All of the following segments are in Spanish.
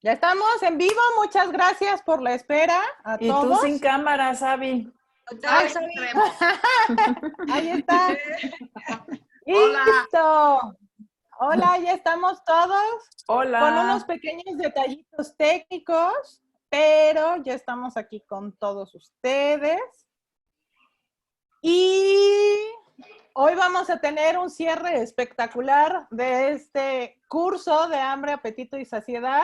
Ya estamos en vivo, muchas gracias por la espera a Y tú todos. sin cámara, Sabi. Ay, ahí está. Hola. Listo. Hola, ya estamos todos con unos Hola. pequeños detallitos técnicos, pero ya estamos aquí con todos ustedes. Y hoy vamos a tener un cierre espectacular de este curso de hambre, apetito y saciedad,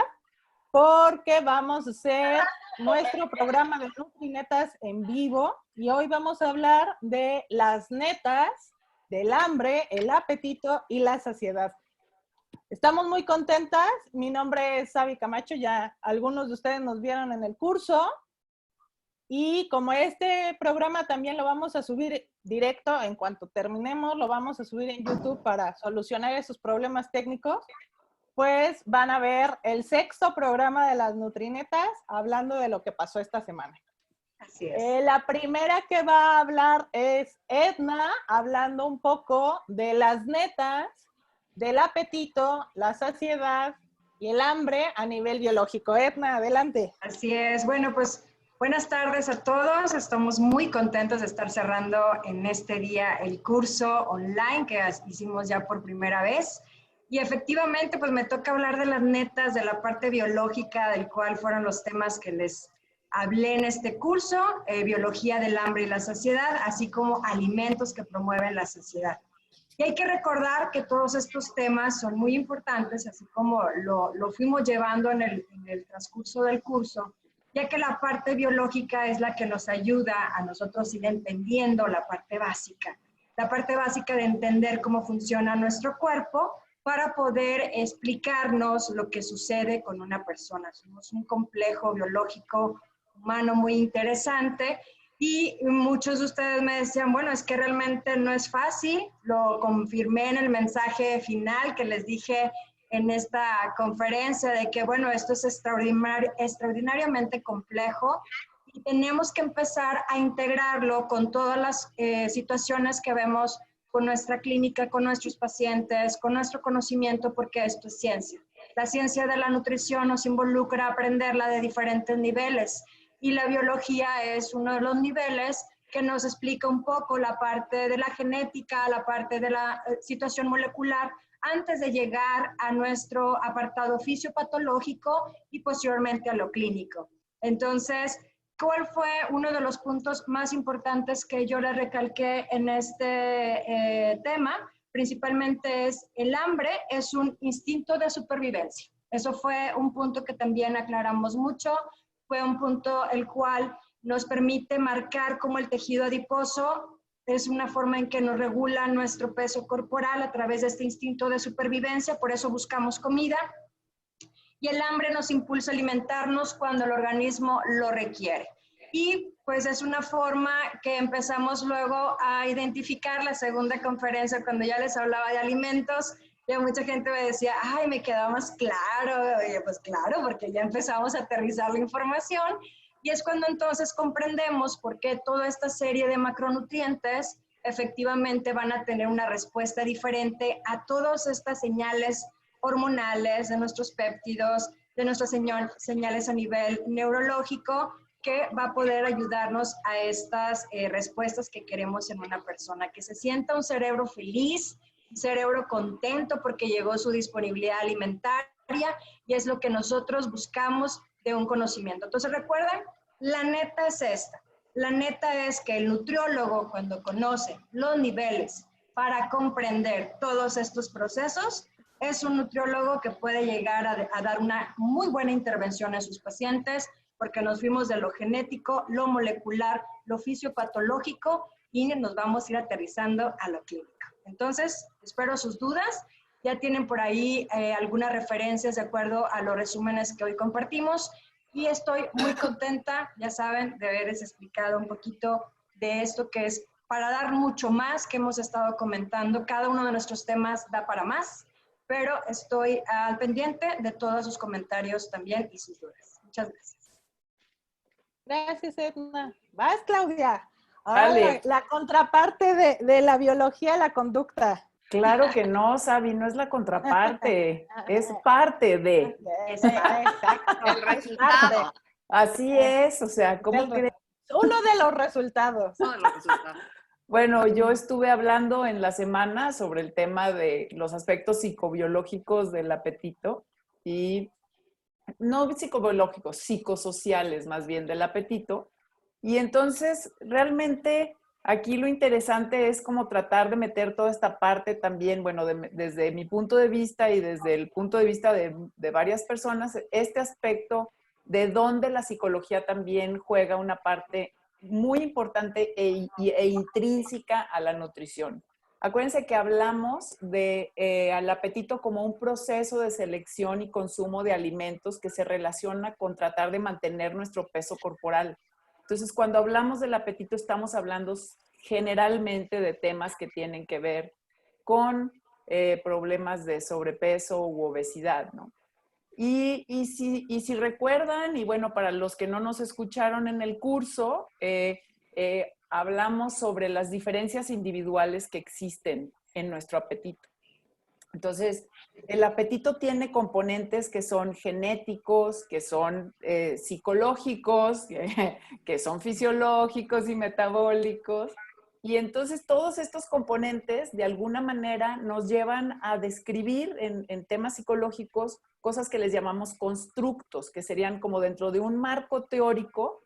porque vamos a hacer nuestro programa de Nutrinetas en vivo y hoy vamos a hablar de las netas del hambre, el apetito y la saciedad. Estamos muy contentas. Mi nombre es Sabi Camacho, ya algunos de ustedes nos vieron en el curso. Y como este programa también lo vamos a subir directo, en cuanto terminemos, lo vamos a subir en YouTube para solucionar esos problemas técnicos, pues van a ver el sexto programa de las Nutrinetas hablando de lo que pasó esta semana. Así es. La primera que va a hablar es Edna, hablando un poco de las netas, del apetito, la saciedad y el hambre a nivel biológico. Edna, adelante. Así es. Bueno, pues buenas tardes a todos. Estamos muy contentos de estar cerrando en este día el curso online que hicimos ya por primera vez. Y efectivamente, pues me toca hablar de las netas, de la parte biológica, del cual fueron los temas que les hablé en este curso, biología del hambre y la saciedad, así como alimentos que promueven la saciedad. Y hay que recordar que todos estos temas son muy importantes, así como lo fuimos llevando en el transcurso del curso, ya que la parte biológica es la que nos ayuda a nosotros ir entendiendo la parte básica de entender cómo funciona nuestro cuerpo para poder explicarnos lo que sucede con una persona. Somos un complejo biológico humano muy interesante. Y muchos de ustedes me decían, bueno, es que realmente no es fácil. Lo confirmé en el mensaje final que les dije en esta conferencia de que, bueno, esto es extraordinariamente complejo y tenemos que empezar a integrarlo con todas las situaciones que vemos con nuestra clínica, con nuestros pacientes, con nuestro conocimiento, porque esto es ciencia. La ciencia de la nutrición nos involucra a aprenderla de diferentes niveles. Y la biología es uno de los niveles que nos explica un poco la parte de la genética, la parte de la situación molecular, antes de llegar a nuestro apartado fisiopatológico y posteriormente a lo clínico. Entonces, ¿cuál fue uno de los puntos más importantes que yo le recalqué en este tema? Principalmente es el hambre es un instinto de supervivencia. Eso fue un punto que también aclaramos mucho. Fue un punto el cual nos permite marcar cómo el tejido adiposo es una forma en que nos regula nuestro peso corporal a través de este instinto de supervivencia, por eso buscamos comida. Y el hambre nos impulsa a alimentarnos cuando el organismo lo requiere. Y pues es una forma que empezamos luego a identificar la segunda conferencia, cuando ya les hablaba de alimentos. Ya mucha gente me decía, ay, me queda más claro. Y pues claro, porque ya empezamos a aterrizar la información. Y es cuando entonces comprendemos por qué toda esta serie de macronutrientes efectivamente van a tener una respuesta diferente a todas estas señales hormonales, de nuestros péptidos, de nuestras señales a nivel neurológico, que va a poder ayudarnos a estas respuestas que queremos en una persona, que se sienta un cerebro feliz, un cerebro contento porque llegó su disponibilidad alimentaria y es lo que nosotros buscamos de un conocimiento. Entonces recuerden, la neta es esta. La neta es que el nutriólogo, cuando conoce los niveles para comprender todos estos procesos, es un nutriólogo que puede llegar a dar una muy buena intervención a sus pacientes, porque nos fuimos de lo genético, lo molecular, lo fisiopatológico y nos vamos a ir aterrizando a lo clínico. Entonces, espero sus dudas. Ya tienen por ahí algunas referencias de acuerdo a los resúmenes que hoy compartimos y estoy muy contenta, ya saben, de haberles explicado un poquito de esto que es para dar mucho más que hemos estado comentando. Cada uno de nuestros temas da para más, pero estoy al pendiente de todos sus comentarios también y sus dudas. Muchas gracias. Gracias, Edna. Vas, Claudia. Ahora Vale. la contraparte de la biología, la conducta. Claro que no, Sabi, no es la contraparte, es parte de. Exacto. El resultado. Así es, o sea, ¿cómo crees? Uno de los resultados. Uno de los resultados. Bueno, yo estuve hablando en la semana sobre el tema de los aspectos psicobiológicos del apetito y no psicobiológicos, psicosociales más bien del apetito. Y entonces, realmente aquí lo interesante es como tratar de meter toda esta parte también, bueno, desde mi punto de vista y desde el punto de vista de varias personas, este aspecto de donde la psicología también juega una parte muy importante e intrínseca a la nutrición. Acuérdense que hablamos de al apetito como un proceso de selección y consumo de alimentos que se relaciona con tratar de mantener nuestro peso corporal. Entonces, cuando hablamos del apetito, estamos hablando generalmente de temas que tienen que ver con problemas de sobrepeso u obesidad, ¿no? Y si recuerdan, y bueno, para los que no nos escucharon en el curso, hablamos sobre las diferencias individuales que existen en nuestro apetito. Entonces, el apetito tiene componentes que son genéticos, que son psicológicos, que son fisiológicos y metabólicos. Y entonces todos estos componentes de alguna manera nos llevan a describir en temas psicológicos cosas que les llamamos constructos, que serían como dentro de un marco teórico,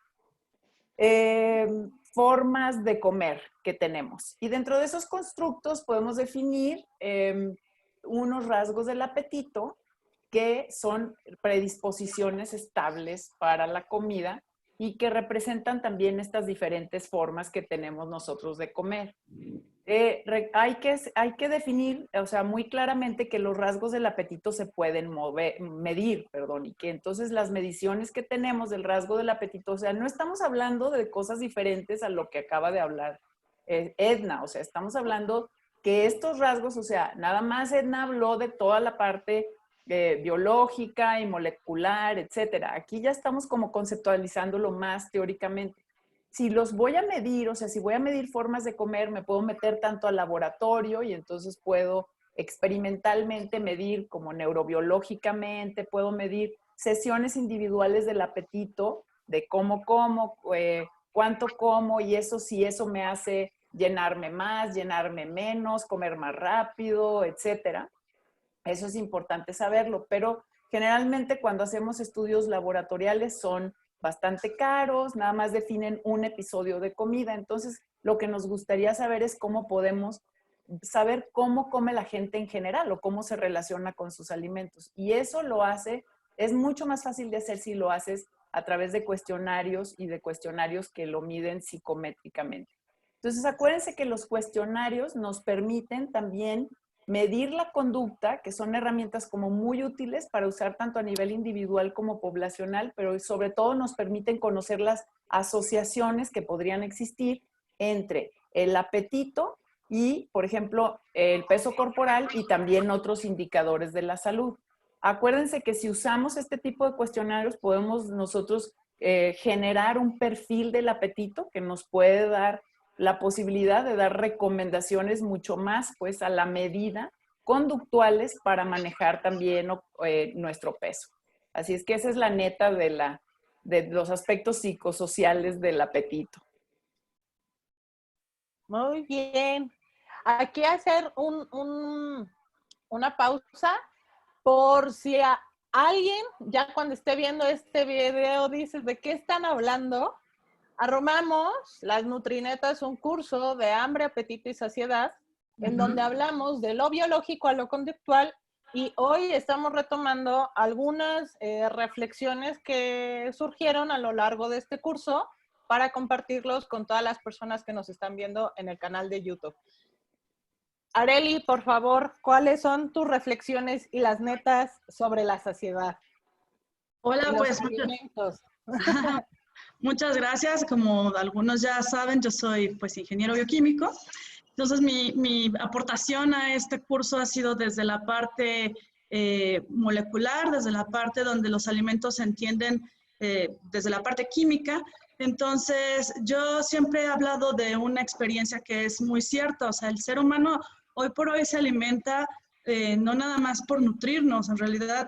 formas de comer que tenemos. Y dentro de esos constructos podemos definir unos rasgos del apetito que son predisposiciones estables para la comida y que representan también estas diferentes formas que tenemos nosotros de comer. Hay que definir, o sea, muy claramente que los rasgos del apetito se pueden medir, y que entonces las mediciones que tenemos del rasgo del apetito, o sea, no estamos hablando de cosas diferentes a lo que acaba de hablar Edna, o sea, estamos hablando que estos rasgos, o sea, nada más Edna habló de toda la parte biológica y molecular, etcétera. Aquí ya estamos como conceptualizándolo más teóricamente. Si los voy a medir, o sea, si voy a medir formas de comer, me puedo meter tanto al laboratorio y entonces puedo experimentalmente medir como neurobiológicamente, puedo medir sesiones individuales del apetito, de cómo como, cuánto como y eso si eso me hace llenarme más, llenarme menos, comer más rápido, etcétera. Eso es importante saberlo, pero generalmente cuando hacemos estudios laboratoriales son bastante caros, nada más definen un episodio de comida. Entonces, lo que nos gustaría saber es cómo podemos saber cómo come la gente en general o cómo se relaciona con sus alimentos. Y eso lo hace, es mucho más fácil de hacer si lo haces a través de cuestionarios y de cuestionarios que lo miden psicométricamente. Entonces, acuérdense que los cuestionarios nos permiten también medir la conducta, que son herramientas como muy útiles para usar tanto a nivel individual como poblacional, pero sobre todo nos permiten conocer las asociaciones que podrían existir entre el apetito y, por ejemplo, el peso corporal y también otros indicadores de la salud. Acuérdense que si usamos este tipo de cuestionarios podemos nosotros generar un perfil del apetito que nos puede dar la posibilidad de dar recomendaciones mucho más pues a la medida conductuales para manejar también nuestro peso. Así es que esa es la neta de los aspectos psicosociales del apetito. Muy bien. Aquí hacer una pausa por si alguien ya cuando esté viendo este video dice ¿de qué están hablando? Armamos Las Nutrinetas, un curso de hambre, apetito y saciedad, en donde hablamos de lo biológico a lo conductual y hoy estamos retomando algunas reflexiones que surgieron a lo largo de este curso para compartirlos con todas las personas que nos están viendo en el canal de YouTube. Areli, por favor, ¿cuáles son tus reflexiones y las netas sobre la saciedad? Hola, pues muchas gracias. Como algunos ya saben, yo soy pues ingeniero bioquímico. Entonces mi aportación a este curso ha sido desde la parte molecular, desde la parte donde los alimentos se entienden desde la parte química. Entonces yo siempre he hablado de una experiencia que es muy cierta, o sea, el ser humano hoy por hoy se alimenta no nada más por nutrirnos, en realidad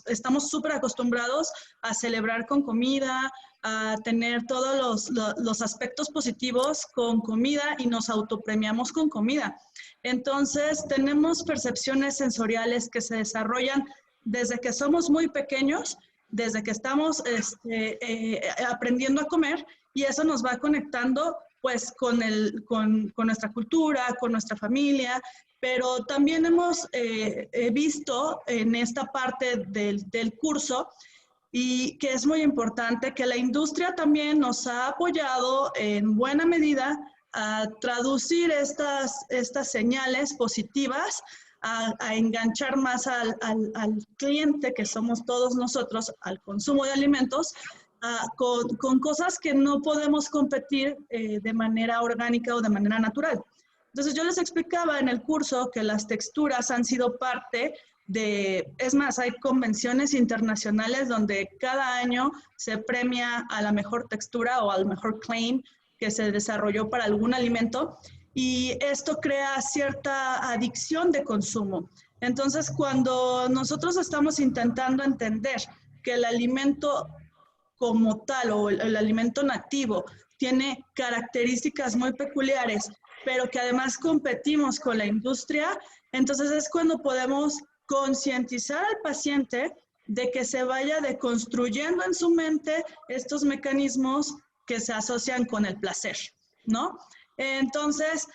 estamos súper acostumbrados a celebrar con comida, a tener todos los aspectos positivos con comida y nos autopremiamos con comida. Entonces, tenemos percepciones sensoriales que se desarrollan desde que somos muy pequeños, desde que estamos aprendiendo a comer, y eso nos va conectando pues con nuestra cultura, con nuestra familia, pero también hemos visto en esta parte del curso, y que es muy importante, que la industria también nos ha apoyado en buena medida a traducir estas señales positivas, a enganchar más al cliente, que somos todos nosotros, al consumo de alimentos, con cosas que no podemos competir de manera orgánica o de manera natural. Entonces yo les explicaba en el curso que las texturas han sido parte es más, hay convenciones internacionales donde cada año se premia a la mejor textura o al mejor claim que se desarrolló para algún alimento, y esto crea cierta adicción de consumo. Entonces, cuando nosotros estamos intentando entender que el alimento como tal o el alimento nativo tiene características muy peculiares, pero que además competimos con la industria, entonces es cuando podemos concientizar al paciente de que se vaya deconstruyendo en su mente estos mecanismos que se asocian con el placer, ¿no? Entonces,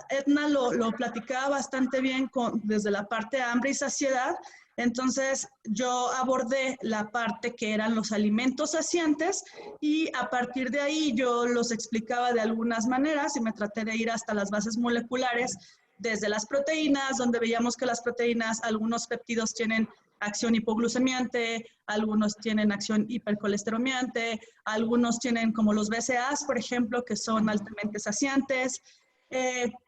Edna lo platicaba bastante bien desde la parte de hambre y saciedad. Entonces, yo abordé la parte que eran los alimentos saciantes, y a partir de ahí yo los explicaba de algunas maneras y me traté de ir hasta las bases moleculares, desde las proteínas, donde veíamos que las proteínas, algunos péptidos tienen acción hipoglucemiante, algunos tienen acción hipercolesteromiante, algunos tienen como los BCAAs, por ejemplo, que son altamente saciantes.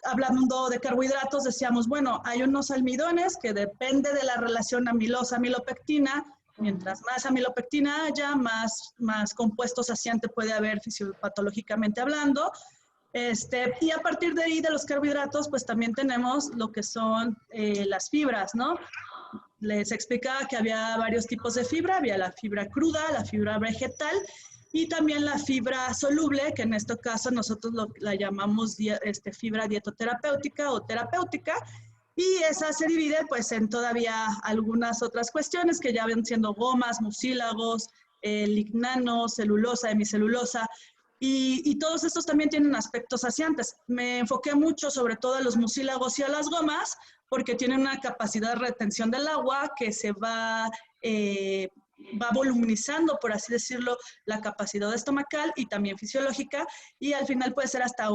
Hablando de carbohidratos, decíamos, bueno, hay unos almidones que depende de la relación amilosa-amilopectina. Mientras más amilopectina haya, más compuesto saciante puede haber fisiopatológicamente hablando. Y a partir de ahí, de los carbohidratos, pues también tenemos lo que son las fibras, ¿no? Les explicaba que había varios tipos de fibra. Había la fibra cruda, la fibra vegetal y también la fibra soluble, que en este caso nosotros la llamamos fibra dietoterapéutica o terapéutica. Y esa se divide pues en todavía algunas otras cuestiones que ya ven siendo gomas, mucílagos, lignanos, celulosa, hemicelulosa. Y todos estos también tienen aspectos saciantes. Me enfoqué mucho sobre todo a los mucílagos y a las gomas, porque tienen una capacidad de retención del agua que se va voluminizando, por así decirlo, la capacidad estomacal y también fisiológica, y al final puede ser hasta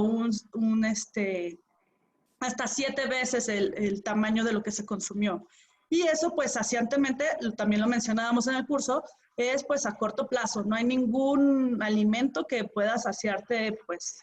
hasta 7 veces el tamaño de lo que se consumió. Y eso, pues, saciantemente, también lo mencionábamos en el curso, es, pues, a corto plazo. No hay ningún alimento que pueda saciarte, pues,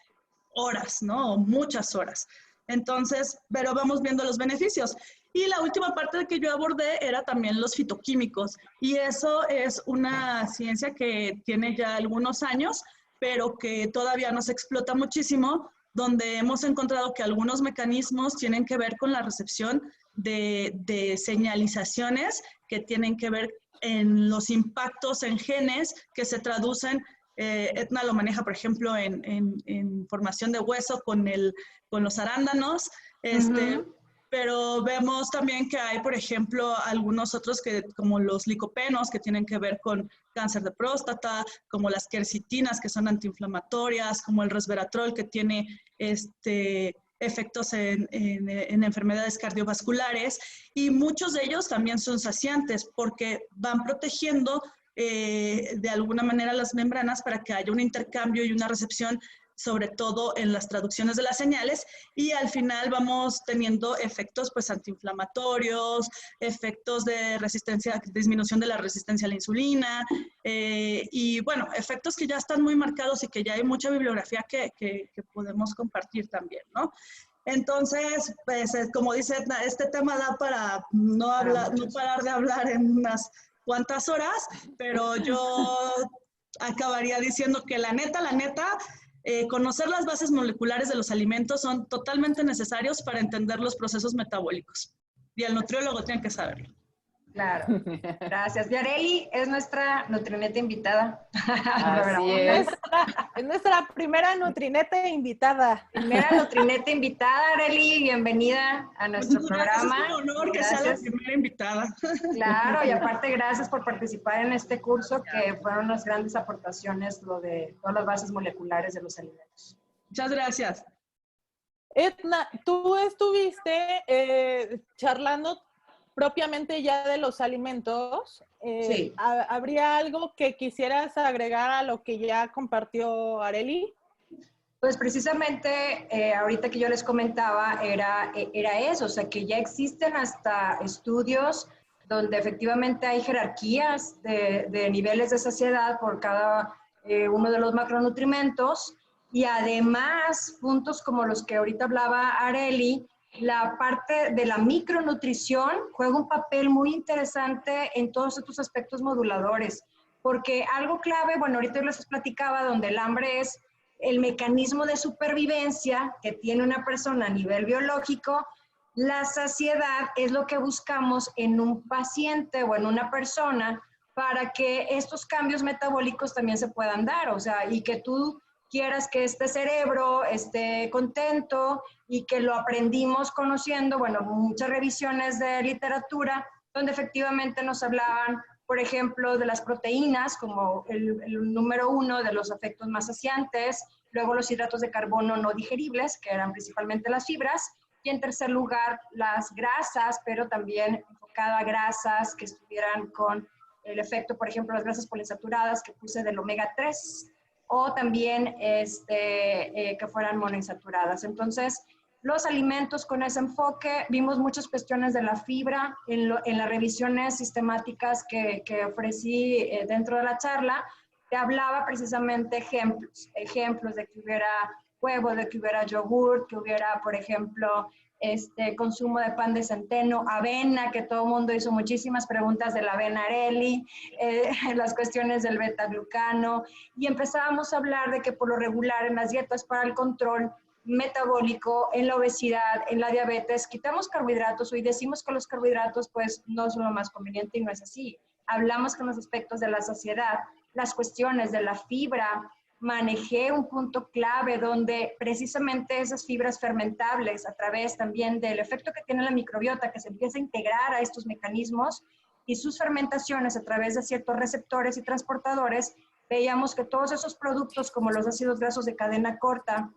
horas, ¿no? O muchas horas. Entonces, pero vamos viendo los beneficios. Y la última parte que yo abordé era también los fitoquímicos. Y eso es una ciencia que tiene ya algunos años, pero que todavía no se explota muchísimo, donde hemos encontrado que algunos mecanismos tienen que ver con la recepción de señalizaciones que tienen que ver en los impactos en genes que se traducen. Edna lo maneja, por ejemplo, en formación de hueso con los arándanos, pero vemos también que hay, por ejemplo, algunos otros como los licopenos, que tienen que ver con cáncer de próstata, como las quercitinas, que son antiinflamatorias, como el resveratrol, que tiene efectos en enfermedades cardiovasculares, y muchos de ellos también son saciantes porque van protegiendo de alguna manera las membranas para que haya un intercambio y una recepción, sobre todo en las traducciones de las señales, y al final vamos teniendo efectos pues antiinflamatorios, efectos de resistencia, disminución de la resistencia a la insulina, y bueno, efectos que ya están muy marcados y que ya hay mucha bibliografía que podemos compartir también, ¿no? Entonces, pues como dice Edna, este tema da para no parar de hablar en unas cuantas horas, pero yo acabaría diciendo que la neta, conocer las bases moleculares de los alimentos son totalmente necesarios para entender los procesos metabólicos. Y el nutriólogo tiene que saberlo. Claro, gracias. Yareli es nuestra nutrineta invitada. Así es. Es nuestra primera nutrineta invitada. Primera nutrineta invitada, Yareli, bienvenida a nuestro programa. Es un honor que sea la primera invitada. Claro, y aparte gracias por participar en este curso, que fueron unas grandes aportaciones, lo de todas las bases moleculares de los alimentos. Muchas gracias. Edna, tú estuviste charlando propiamente ya de los alimentos. Sí. ¿Habría algo que quisieras agregar a lo que ya compartió Arely? Pues precisamente ahorita que yo les comentaba era eso, o sea que ya existen hasta estudios donde efectivamente hay jerarquías de niveles de saciedad por cada uno de los macronutrimentos, y además puntos como los que ahorita hablaba Arely, la parte de la micronutrición juega un papel muy interesante en todos estos aspectos moduladores, porque algo clave, bueno, ahorita les platicaba, donde el hambre es el mecanismo de supervivencia que tiene una persona a nivel biológico, la saciedad es lo que buscamos en un paciente o en una persona para que estos cambios metabólicos también se puedan dar, o sea, y que tú quieras que este cerebro esté contento y que lo aprendimos conociendo, bueno, muchas revisiones de literatura donde efectivamente nos hablaban, por ejemplo, de las proteínas como el número 1 de los efectos más saciantes, luego los hidratos de carbono no digeribles, que eran principalmente las fibras, y en tercer lugar las grasas, pero también enfocada a grasas que estuvieran con el efecto, por ejemplo, las grasas poliinsaturadas que puse del omega 3, o también que fueran monoinsaturadas. Entonces, los alimentos con ese enfoque, vimos muchas cuestiones de la fibra en las revisiones sistemáticas que ofrecí dentro de la charla. Te hablaba precisamente ejemplos de que hubiera huevo, de que hubiera yogur, que hubiera, por ejemplo, consumo de pan de centeno, avena, que todo el mundo hizo muchísimas preguntas de la avena Arely, las cuestiones del beta-glucano, y empezábamos a hablar de que por lo regular en las dietas para el control metabólico, en la obesidad, en la diabetes, quitamos carbohidratos y decimos que los carbohidratos pues no son lo más conveniente, y no es así. Hablamos con los aspectos de la saciedad, las cuestiones de la fibra. Manejé un punto clave donde precisamente esas fibras fermentables, a través también del efecto que tiene la microbiota, que se empieza a integrar a estos mecanismos, y sus fermentaciones a través de ciertos receptores y transportadores, veíamos que todos esos productos como los ácidos grasos de cadena corta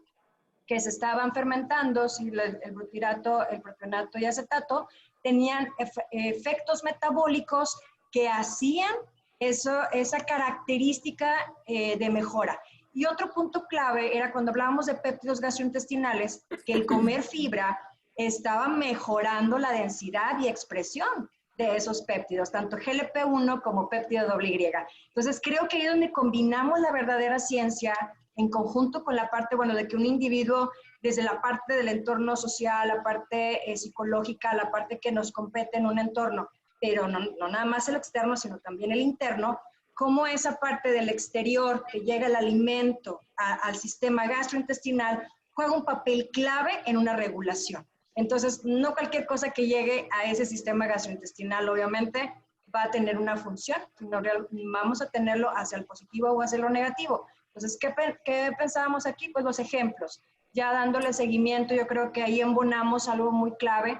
que se estaban fermentando, el butirato, el propionato y acetato, tenían efectos metabólicos que hacían esa característica de mejora. Y otro punto clave era cuando hablábamos de péptidos gastrointestinales, que el comer fibra estaba mejorando la densidad y expresión de esos péptidos, tanto GLP-1 como péptido Y. Entonces creo que ahí es donde combinamos la verdadera ciencia en conjunto con la parte, bueno, de que un individuo, desde la parte del entorno social, la parte psicológica, la parte que nos compete en un entorno, pero no nada más el externo, sino también el interno, cómo esa parte del exterior que llega el alimento al sistema gastrointestinal juega un papel clave en una regulación. Entonces, no cualquier cosa que llegue a ese sistema gastrointestinal, obviamente, va a tener una función, sino vamos a tenerlo hacia el positivo o hacia lo negativo. Entonces, ¿qué pensábamos aquí? Pues los ejemplos. Ya dándole seguimiento, yo creo que ahí embonamos algo muy clave,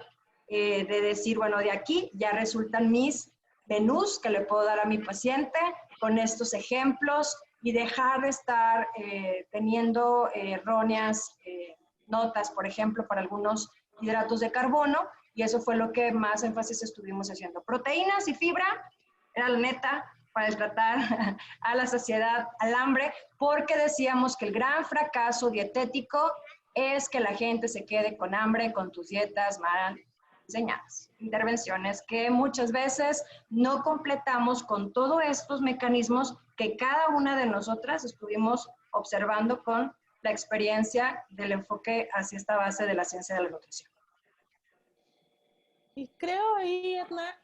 de decir, bueno, de aquí ya resultan mis menús que le puedo dar a mi paciente con estos ejemplos, y dejar de estar teniendo erróneas notas, por ejemplo, para algunos hidratos de carbono, y eso fue lo que más énfasis estuvimos haciendo. Proteínas y fibra era la neta para tratar a la saciedad, al hambre, porque decíamos que el gran fracaso dietético es que la gente se quede con hambre con tus dietas mal diseñadas, intervenciones que muchas veces no completamos con todos estos mecanismos que cada una de nosotras estuvimos observando con la experiencia del enfoque hacia esta base de la ciencia de la nutrición. Y creo ahí, Edna,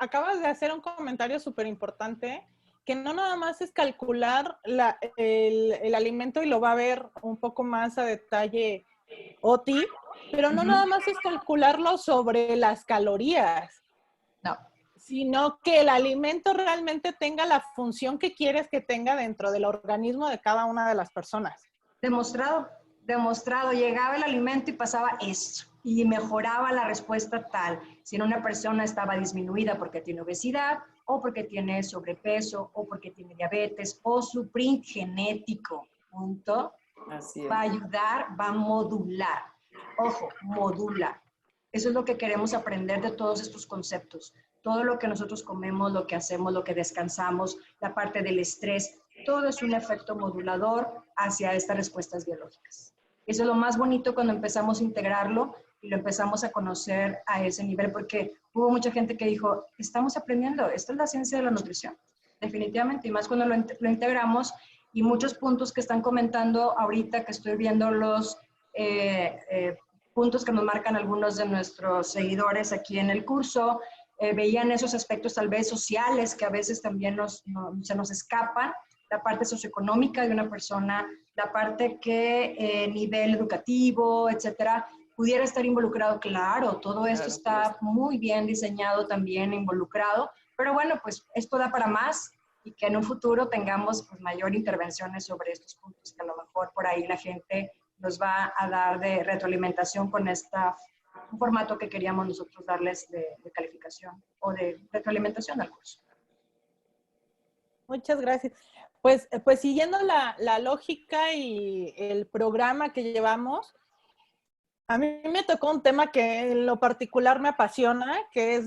acabas de hacer un comentario súper importante, que no nada más es calcular el alimento, y lo va a ver un poco más a detalle Oti, pero no nada más es calcularlo sobre las calorías, No. sino que el alimento realmente tenga la función que quieres que tenga dentro del organismo de cada una de las personas. Demostrado, demostrado. Llegaba el alimento y pasaba esto, y mejoraba la respuesta tal. Si una persona estaba disminuida porque tiene obesidad, o porque tiene sobrepeso, o porque tiene diabetes, o su print genético, punto, Así es. va a ayudar, va a modular. Ojo, modula. Eso es lo que queremos aprender de todos estos conceptos. Todo lo que nosotros comemos, lo que hacemos, lo que descansamos, la parte del estrés, todo es un efecto modulador hacia estas respuestas biológicas. Eso es lo más bonito cuando empezamos a integrarlo y lo empezamos a conocer a ese nivel, porque hubo mucha gente que dijo, estamos aprendiendo, esto es la ciencia de la nutrición, definitivamente, y más cuando lo integramos, y muchos puntos que están comentando ahorita, que estoy viendo los puntos que nos marcan algunos de nuestros seguidores aquí en el curso, veían esos aspectos tal vez sociales que a veces también se nos escapan, la parte socioeconómica de una persona, la parte que nivel educativo, etcétera, pudiera estar involucrado. Claro, todo esto está muy bien diseñado también, involucrado, pero bueno, pues esto da para más, y que en un futuro tengamos pues, mayor intervenciones sobre estos puntos, que a lo mejor por ahí la gente nos va a dar de retroalimentación con un formato que queríamos nosotros darles de calificación o de retroalimentación al curso. Muchas gracias. Pues siguiendo la lógica y el programa que llevamos, a mí me tocó un tema que en lo particular me apasiona, que es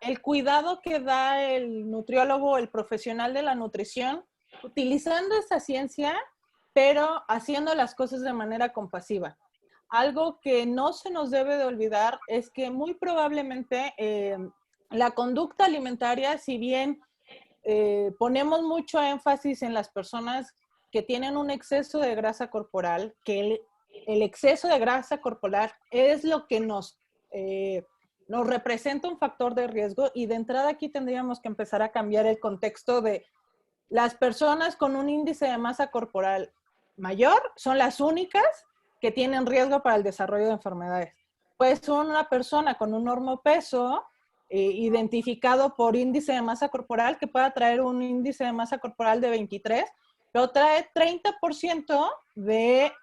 el cuidado que da el nutriólogo, el profesional de la nutrición, utilizando esa ciencia, pero haciendo las cosas de manera compasiva. Algo que no se nos debe de olvidar es que muy probablemente la conducta alimentaria, si bien ponemos mucho énfasis en las personas que tienen un exceso de grasa corporal, que el exceso de grasa corporal es lo que nos representa un factor de riesgo, y de entrada aquí tendríamos que empezar a cambiar el contexto de las personas con un índice de masa corporal mayor son las únicas que tienen riesgo para el desarrollo de enfermedades. Pues una persona con un normopeso identificado por índice de masa corporal, que pueda traer un índice de masa corporal de 23, pero trae 30% de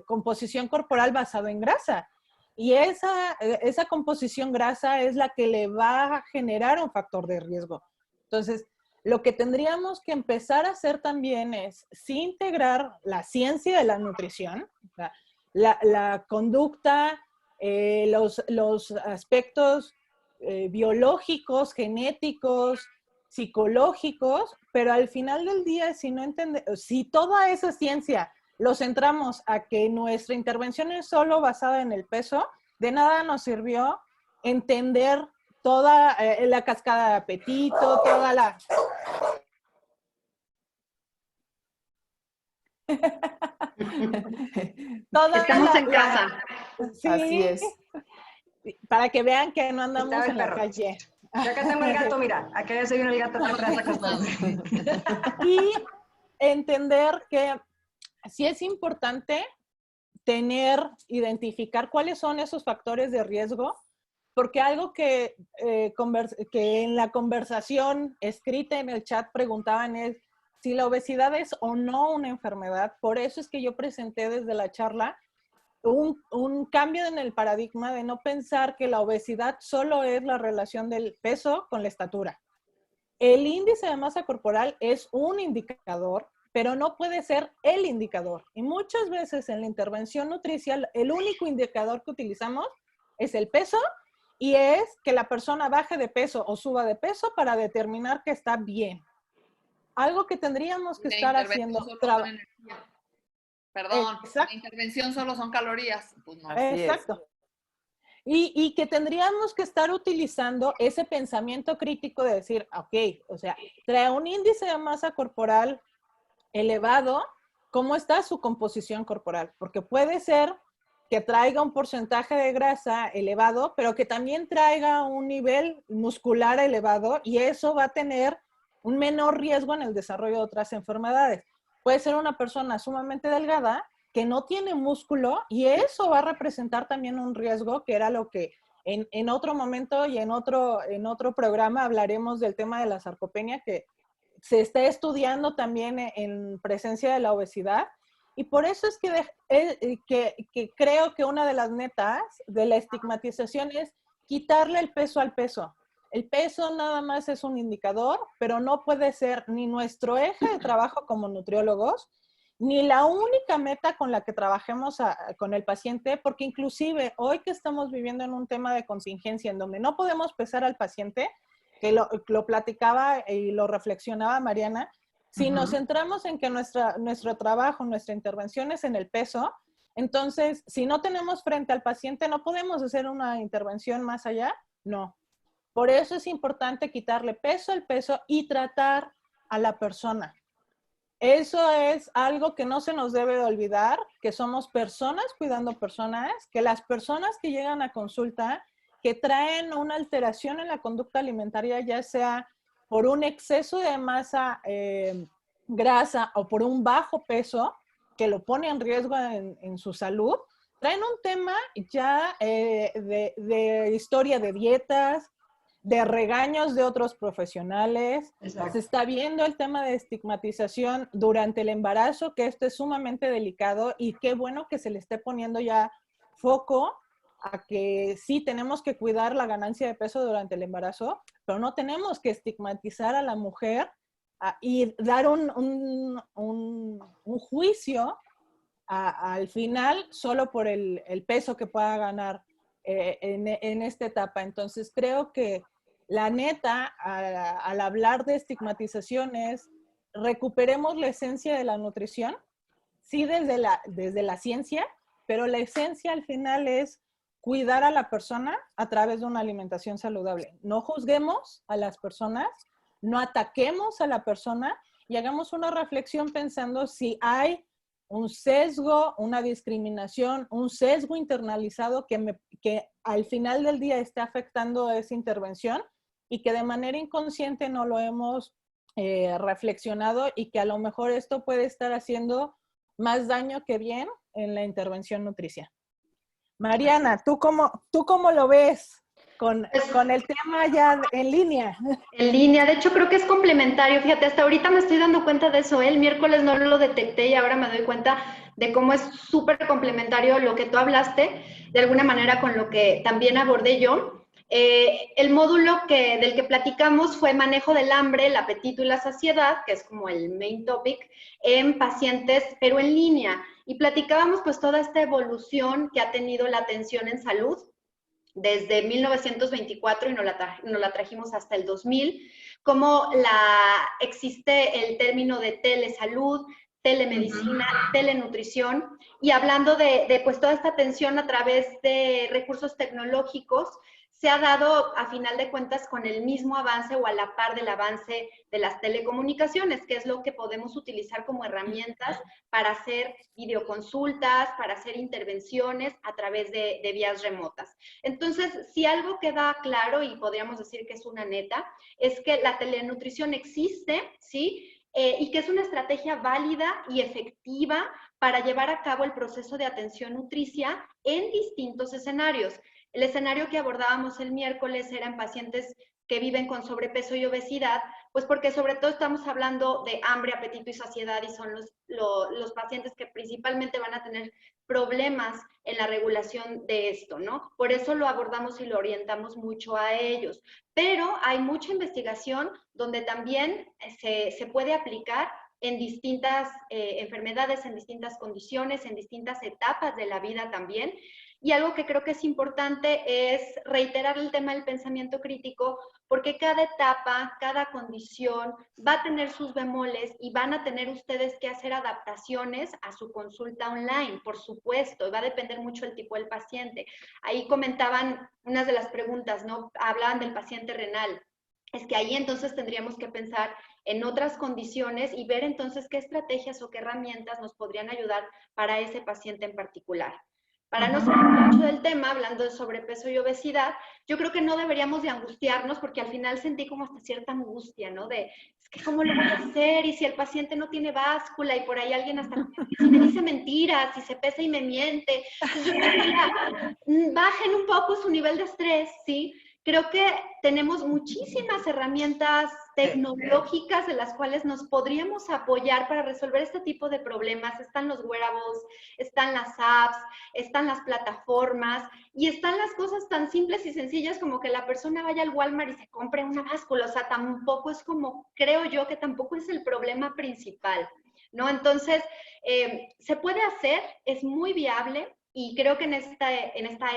composición corporal basado en grasa. Y esa composición grasa es la que le va a generar un factor de riesgo. Entonces, lo que tendríamos que empezar a hacer también es sí integrar la ciencia de la nutrición, la conducta, los aspectos biológicos, genéticos, psicológicos, pero al final del día, si toda esa ciencia lo centramos a que nuestra intervención es solo basada en el peso, de nada nos sirvió entender toda la cascada de apetito, toda la... Estamos en casa. Sí, así es. Para que vean que no andamos en la calle. Yo acá tengo el gato, mira, acá ya se viene el gato atrás acostado. Y entender que sí es importante identificar cuáles son esos factores de riesgo, porque algo que en la conversación escrita en el chat preguntaban es si la obesidad es o no una enfermedad. Por eso es que yo presenté desde la charla un cambio en el paradigma de no pensar que la obesidad solo es la relación del peso con la estatura. El índice de masa corporal es un indicador, pero no puede ser el indicador. Y muchas veces en la intervención nutricial, el único indicador que utilizamos es el peso, y es que la persona baje de peso o suba de peso para determinar que está bien. Algo que tendríamos que estar haciendo. Perdón, la intervención solo son calorías. Pues no. Exacto. Y que tendríamos que estar utilizando ese pensamiento crítico de decir, ok, o sea, trae un índice de masa corporal elevado, ¿cómo está su composición corporal? Porque puede ser que traiga un porcentaje de grasa elevado, pero que también traiga un nivel muscular elevado, y eso va a tener un menor riesgo en el desarrollo de otras enfermedades. Puede ser una persona sumamente delgada que no tiene músculo y eso va a representar también un riesgo, que era lo que en otro momento y en otro programa hablaremos del tema de la sarcopenia, que se está estudiando también en presencia de la obesidad. Y por eso es que creo que una de las metas de la estigmatización es quitarle el peso al peso. El peso nada más es un indicador, pero no puede ser ni nuestro eje de trabajo como nutriólogos, ni la única meta con la que trabajemos con el paciente, porque inclusive hoy que estamos viviendo en un tema de contingencia en donde no podemos pesar al paciente, que lo platicaba y lo reflexionaba Mariana, si nos centramos en que nuestro trabajo, nuestra intervención es en el peso, entonces si no tenemos frente al paciente, ¿no podemos hacer una intervención más allá? No. Por eso es importante quitarle peso al peso y tratar a la persona. Eso es algo que no se nos debe de olvidar, que somos personas cuidando personas, que las personas que llegan a consulta, que traen una alteración en la conducta alimentaria, ya sea por un exceso de masa grasa o por un bajo peso, que lo pone en riesgo en su salud, traen un tema ya de historia de dietas, de regaños de otros profesionales. Exacto. Se está viendo el tema de estigmatización durante el embarazo, que esto es sumamente delicado y qué bueno que se le esté poniendo ya foco a que sí tenemos que cuidar la ganancia de peso durante el embarazo, pero no tenemos que estigmatizar a la mujer y dar un juicio al final solo por el peso que pueda ganar en esta etapa. Entonces creo que la neta, al hablar de estigmatizaciones, recuperemos la esencia de la nutrición, sí desde la ciencia, pero la esencia al final es cuidar a la persona a través de una alimentación saludable. No juzguemos a las personas, no ataquemos a la persona y hagamos una reflexión pensando si hay un sesgo, una discriminación, un sesgo internalizado que al final del día esté afectando esa intervención y que de manera inconsciente no lo hemos reflexionado y que a lo mejor esto puede estar haciendo más daño que bien en la intervención nutricia. Mariana, ¿tú cómo lo ves con el tema ya en línea? En línea, de hecho creo que es complementario, fíjate, hasta ahorita me estoy dando cuenta de eso, el miércoles no lo detecté y ahora me doy cuenta de cómo es súper complementario lo que tú hablaste, de alguna manera con lo que también abordé yo. El módulo del que platicamos fue manejo del hambre, el apetito y la saciedad, que es como el main topic, en pacientes, pero en línea. Y platicábamos pues toda esta evolución que ha tenido la atención en salud desde 1924 y nos la trajimos hasta el 2000, como existe el término de telesalud, telemedicina, telenutrición, y hablando de pues toda esta atención a través de recursos tecnológicos, se ha dado a final de cuentas con el mismo avance o a la par del avance de las telecomunicaciones, que es lo que podemos utilizar como herramientas para hacer videoconsultas, para hacer intervenciones a través de vías remotas. Entonces, si algo queda claro, y podríamos decir que es una neta, es que la telenutrición existe, ¿sí? Y que es una estrategia válida y efectiva para llevar a cabo el proceso de atención nutricia en distintos escenarios. El escenario que abordábamos el miércoles eran pacientes que viven con sobrepeso y obesidad, pues porque sobre todo estamos hablando de hambre, apetito y saciedad y son los pacientes que principalmente van a tener problemas en la regulación de esto, ¿no? Por eso lo abordamos y lo orientamos mucho a ellos. Pero hay mucha investigación donde también se puede aplicar en distintas enfermedades, en distintas condiciones, en distintas etapas de la vida también. Y algo que creo que es importante es reiterar el tema del pensamiento crítico, porque cada etapa, cada condición va a tener sus bemoles y van a tener ustedes que hacer adaptaciones a su consulta online, por supuesto, y va a depender mucho del tipo del paciente. Ahí comentaban unas de las preguntas, ¿no? Hablaban del paciente renal. Es que ahí entonces tendríamos que pensar en otras condiciones y ver entonces qué estrategias o qué herramientas nos podrían ayudar para ese paciente en particular. para no salir mucho del tema, hablando de sobrepeso y obesidad, yo creo que no deberíamos de angustiarnos, porque al final sentí como hasta cierta angustia, ¿no? De, es que ¿cómo lo voy a hacer? Y si el paciente no tiene báscula, y por ahí alguien hasta si me dice mentiras, si se pesa y me miente. Entonces yo diría, bajen un poco su nivel de estrés, ¿sí? Creo que tenemos muchísimas herramientas tecnológicas de las cuales nos podríamos apoyar para resolver este tipo de problemas. Están los wearables, están las apps, están las plataformas y están las cosas tan simples y sencillas como que la persona vaya al Walmart y se compre una báscula. O sea, tampoco es como, creo yo que tampoco es el problema principal, ¿no? Entonces, se puede hacer, es muy viable. Y creo que en esta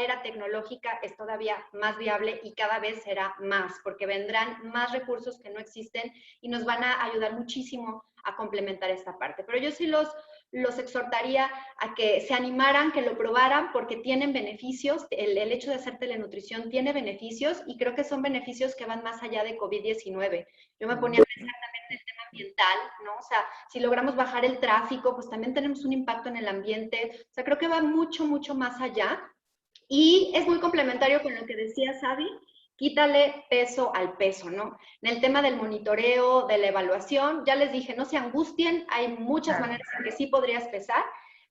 era tecnológica es todavía más viable y cada vez será más, porque vendrán más recursos que no existen y nos van a ayudar muchísimo a complementar esta parte. Pero yo sí los exhortaría a que se animaran, que lo probaran, porque tienen beneficios. El hecho de hacer telenutrición tiene beneficios y creo que son beneficios que van más allá de COVID-19. Yo me ponía a pensar también en el tema ambiental, ¿no? O sea, si logramos bajar el tráfico, pues también tenemos un impacto en el ambiente. O sea, creo que va mucho, mucho más allá. Y es muy complementario con lo que decía Sabi, quítale peso al peso, ¿no? En el tema del monitoreo, de la evaluación, ya les dije, no se angustien, hay muchas maneras en que sí podrías pesar,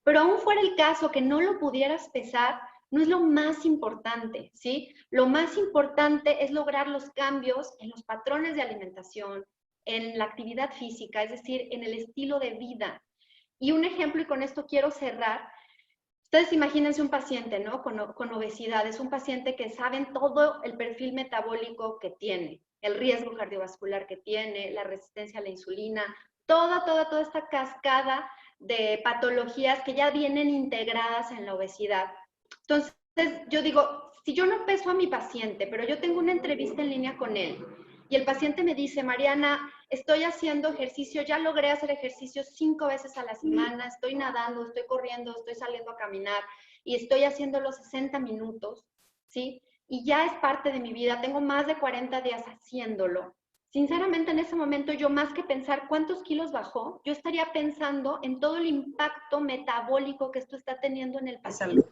pero aún fuera el caso que no lo pudieras pesar, no es lo más importante, ¿sí? Lo más importante es lograr los cambios en los patrones de alimentación, en la actividad física, es decir, en el estilo de vida. Y un ejemplo, y con esto quiero cerrar, ustedes imagínense un paciente, ¿no? Con obesidad, es un paciente que saben todo el perfil metabólico que tiene, el riesgo cardiovascular que tiene, la resistencia a la insulina, toda esta cascada de patologías que ya vienen integradas en la obesidad. Entonces, yo digo, si yo no peso a mi paciente, pero yo tengo una entrevista en línea con él, y el paciente me dice, Mariana, estoy haciendo ejercicio, ya logré hacer ejercicio 5 veces a la semana, estoy nadando, estoy corriendo, estoy saliendo a caminar y estoy haciendo los 60 minutos, ¿sí? Y ya es parte de mi vida, tengo más de 40 días haciéndolo. Sinceramente, en ese momento, yo más que pensar cuántos kilos bajó, yo estaría pensando en todo el impacto metabólico que esto está teniendo en el paciente.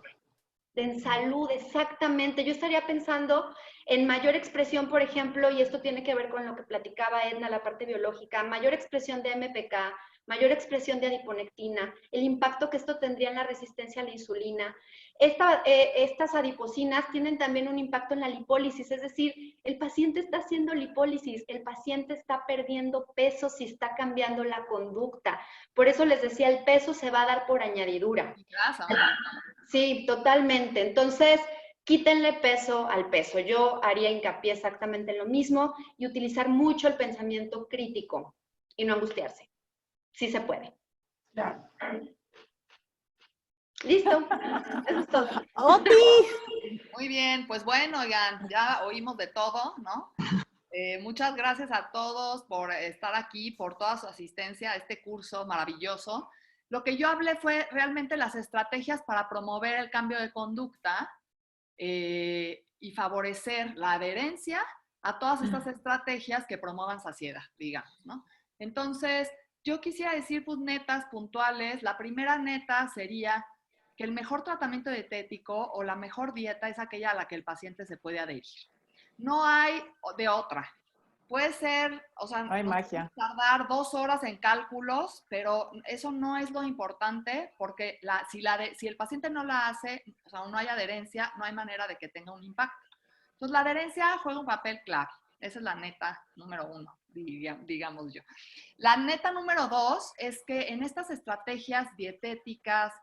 En salud, exactamente. Yo estaría pensando en mayor expresión, por ejemplo, y esto tiene que ver con lo que platicaba Edna, la parte biológica, mayor expresión de MPK, mayor expresión de adiponectina, el impacto que esto tendría en la resistencia a la insulina. Estas adiposinas tienen también un impacto en la lipólisis, es decir, el paciente está haciendo lipólisis, el paciente está perdiendo peso si está cambiando la conducta. Por eso les decía, el peso se va a dar por añadidura. Sí, totalmente. Entonces, quítenle peso al peso. Yo haría hincapié exactamente en lo mismo y utilizar mucho el pensamiento crítico y no angustiarse. Sí se puede. Claro. Listo. Eso es todo. ¡Oti! Muy bien, pues bueno, oigan, ya oímos de todo, ¿no? Muchas gracias a todos por estar aquí, por toda su asistencia a este curso maravilloso. Lo que yo hablé fue realmente las estrategias para promover el cambio de conducta y favorecer la adherencia a todas estas estrategias que promuevan saciedad, digamos, ¿no? Entonces, yo quisiera decir, pues, netas puntuales. La primera neta sería que el mejor tratamiento dietético o la mejor dieta es aquella a la que el paciente se puede adherir. No hay de otra. Puede ser, o sea, no hay magia. Tardar 2 horas en cálculos, pero eso no es lo importante, porque si el paciente no la hace, o sea, no hay adherencia, no hay manera de que tenga un impacto. Entonces, la adherencia juega un papel clave. Esa es la neta número 1, digamos yo. La neta número 2 es que en estas estrategias dietéticas,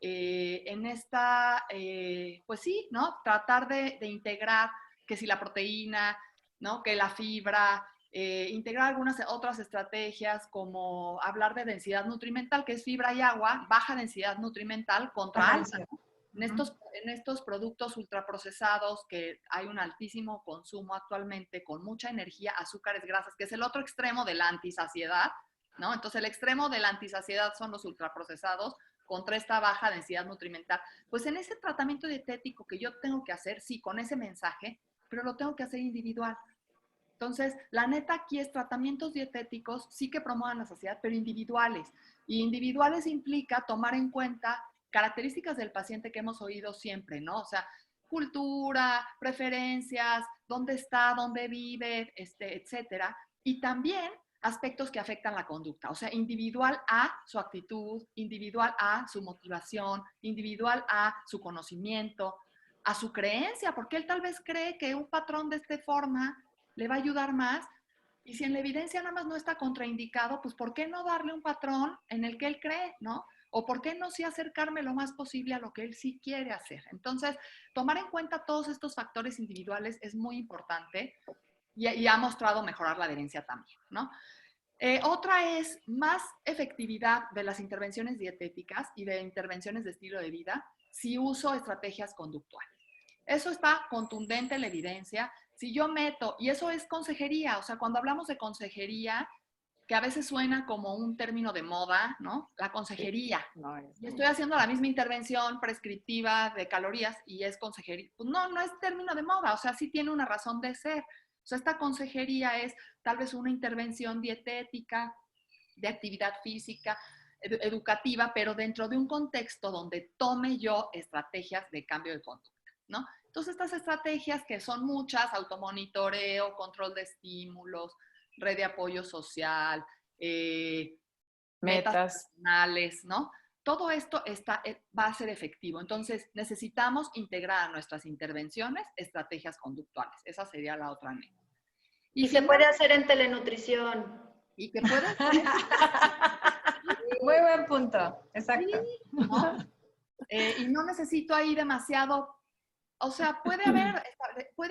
pues sí, ¿no? Tratar de integrar que si la proteína, ¿no? Que la fibra, integrar algunas otras estrategias como hablar de densidad nutrimental, que es fibra y agua, baja densidad nutrimental contra alta, ¿no? En estos productos ultraprocesados que hay un altísimo consumo actualmente, con mucha energía, azúcares, grasas, que es el otro extremo de la antisaciedad, ¿no? Entonces el extremo de la antisaciedad son los ultraprocesados contra esta baja densidad nutrimental. Pues en ese tratamiento dietético que yo tengo que hacer, sí, con ese mensaje, pero lo tengo que hacer individual. Entonces, la neta aquí es tratamientos dietéticos, sí que promuevan la saciedad, pero individuales. Y individuales implica tomar en cuenta características del paciente que hemos oído siempre, ¿no? O sea, cultura, preferencias, dónde está, dónde vive, etcétera. Y también aspectos que afectan la conducta, o sea, individual a su actitud, individual a su motivación, individual a su conocimiento, a su creencia, porque él tal vez cree que un patrón de esta forma le va a ayudar más, y si en la evidencia nada más no está contraindicado, pues ¿por qué no darle un patrón en el que él cree, ¿no? O ¿por qué no sí acercarme lo más posible a lo que él sí quiere hacer? Entonces, tomar en cuenta todos estos factores individuales es muy importante y ha mostrado mejorar la adherencia también, ¿no? Otra es más efectividad de las intervenciones dietéticas y de intervenciones de estilo de vida si uso estrategias conductuales. Eso está contundente en la evidencia. Si yo meto, y eso es consejería, o sea, cuando hablamos de consejería, que a veces suena como un término de moda, ¿no? La consejería. Y estoy haciendo la misma intervención prescriptiva de calorías y es consejería. Pues no, no es término de moda, o sea, sí tiene una razón de ser. O sea, esta consejería es tal vez una intervención dietética, de actividad física, educativa, pero dentro de un contexto donde tome yo estrategias de cambio de conducta, ¿no? Entonces, estas estrategias que son muchas, automonitoreo, control de estímulos, red de apoyo social, metas personales, ¿no? Todo esto va a ser efectivo. Entonces, necesitamos integrar a nuestras intervenciones estrategias conductuales. Esa sería la otra meta. Y se puede hacer en telenutrición. Y que puede hacer. Muy buen punto. Exacto. Sí, ¿no? Y no necesito ahí demasiado. O sea, puede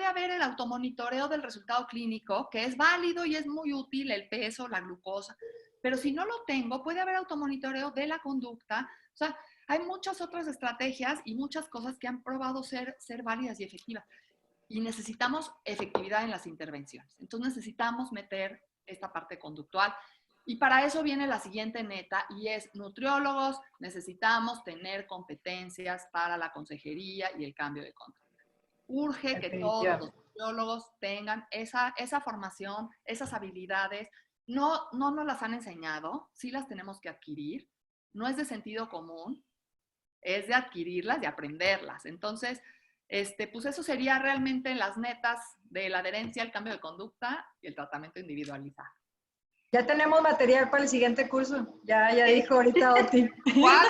haber el automonitoreo del resultado clínico, que es válido y es muy útil, el peso, la glucosa, pero si no lo tengo, puede haber automonitoreo de la conducta. O sea, hay muchas otras estrategias y muchas cosas que han probado ser válidas y efectivas. Y necesitamos efectividad en las intervenciones. Entonces necesitamos meter esta parte conductual. Y para eso viene la siguiente neta, y es nutriólogos, necesitamos tener competencias para la consejería y el cambio de conducta. Urge que todos los nutriólogos tengan esa formación, esas habilidades. No nos las han enseñado, sí las tenemos que adquirir. No es de sentido común, es de adquirirlas y aprenderlas. Entonces, pues eso sería realmente las netas de la adherencia, el cambio de conducta y el tratamiento individualizado. Ya tenemos material para el siguiente curso. Ya dijo ahorita Oti. ¿Cuál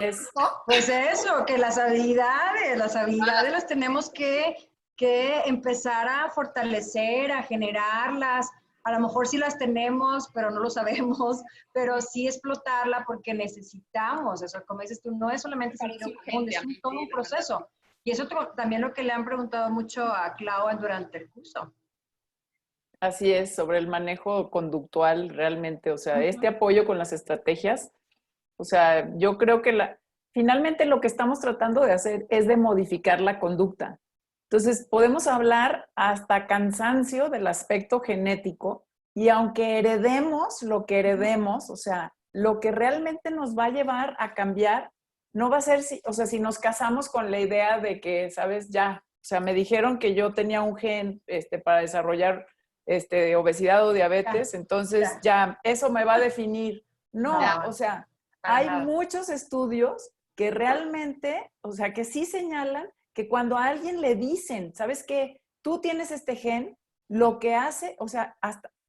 es? Pues eso, que las habilidades las tenemos que empezar a fortalecer, a generarlas. A lo mejor sí las tenemos, pero no lo sabemos, pero sí explotarla porque necesitamos eso. Como dices tú, no es solamente sentido común, es todo un proceso. Y eso también lo que le han preguntado mucho a Clau durante el curso. Así es, sobre el manejo conductual realmente, o sea, este apoyo con las estrategias, o sea, yo creo que finalmente lo que estamos tratando de hacer es de modificar la conducta. Entonces, podemos hablar hasta cansancio del aspecto genético y aunque heredemos lo que heredemos, o sea, lo que realmente nos va a llevar a cambiar no va a ser, si nos casamos con la idea de que, ¿sabes? Ya, o sea, me dijeron que yo tenía un gen para desarrollar obesidad o diabetes, entonces ya, eso me va a definir. No, o sea, hay muchos estudios que realmente, o sea, que sí señalan que cuando a alguien le dicen, ¿sabes qué? Tú tienes este gen, lo que hace, o sea,